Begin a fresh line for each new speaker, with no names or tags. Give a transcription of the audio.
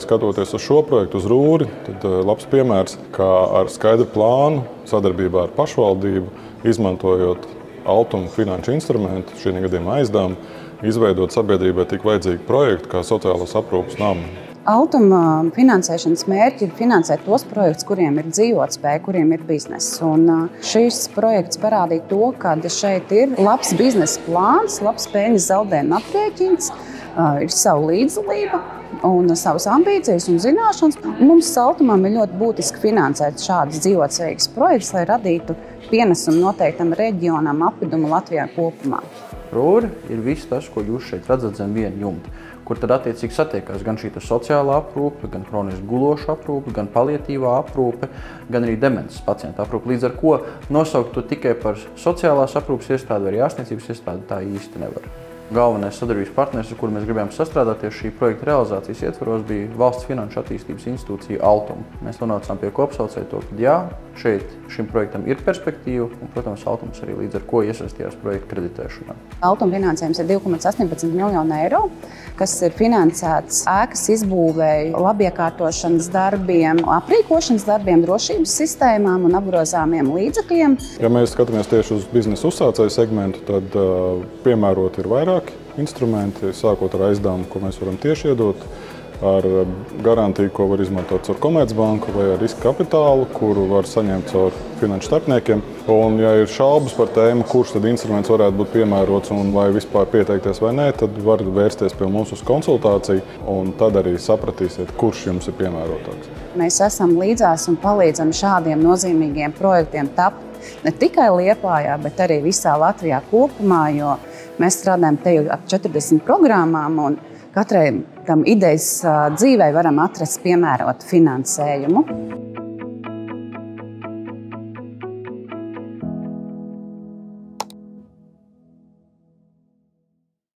skatoties uz šo projektu, uz Rūri, tad labs piemērs, kā ar skaidru plānu, sadarbībā ar pašvaldību, izmantojot Altuma finanšu instrumentu, šī gadījumā aizdevuma, izveidot sabiedrībai tik vajadzīgu projektu kā sociālās aprūpes namu.
Altuma finansēšanas mērķi ir finansēt tos projektus, kuriem ir dzīvotspēja, kuriem ir bizness. Un šis projekts parādīja to, ka šeit ir labs biznesa plāns, labs peļņas zaudējuma aprēķins, ir savu līdzdalība un savas ambīcijas un zināšanas. Mums Altumam ir ļoti būtiski finansēt šādus dzīvotspējīgus projektus, lai radītu pienesumu noteiktam reģionam, apvidumu Latvijā kopumā.
Rūri ir viss tas, ko jūs šeit redzat zem viena jumta, kur tad attiecīgi satiekās gan šī sociālā aprūpe, gan kroniski guloša aprūpe, gan paliatīvā aprūpe, gan arī demences pacienta aprūpe. Līdz ar ko nosaukt to tikai par sociālās aprūpes iestādi vai ārstniecības iestādi tā īsti nevar. Galvenais sadarbības partners, ar kuru mēs gribējām sastrādāties šī projekta realizācijas ietvaros, bija Valsts finanšu attīstības institūcija Altuma. Mēs nonācām pie kopsaucēja to, ka jā, šeit šim projektam ir perspektīva, un, protams, Altums arī līdz ar ko iesaistījās projekta kreditēšanā.
Altuma finansējums ir 2,18 miljoni eiro, kas ir finansēts ēkas izbūvēju, labiekārtošanas darbiem, aprīkošanas darbiem, drošības sistēmām un apgrozāmiem līdzekļiem.
Ja mēs skatāmies tieši uz biznesa uzsācēju segmentu, tad piemērot ir vairāk instrumenti, sākot ar aizdevumu, ko mēs varam tieši iedot, ar garantiju, ko var izmantot caur Komercbanku vai ar riska kapitālu, kuru var saņemt caur finanšu starpniekiem. Un, ja ir šaubas par tēmu, kurš tad instruments varētu būt piemērots un vai vispār pieteikties vai nē, tad var vērsties pie mums uz konsultāciju un tad arī sapratīsiet, kurš jums ir piemērotāks.
Mēs esam līdzās un palīdzam šādiem nozīmīgiem projektiem tapt ne tikai Liepājā, bet arī visā Latvijā kopumā, jo mēs strādājam te ap 40 programmām un katrai tam idejas dzīvei varam atrast piemērotu finansējumu.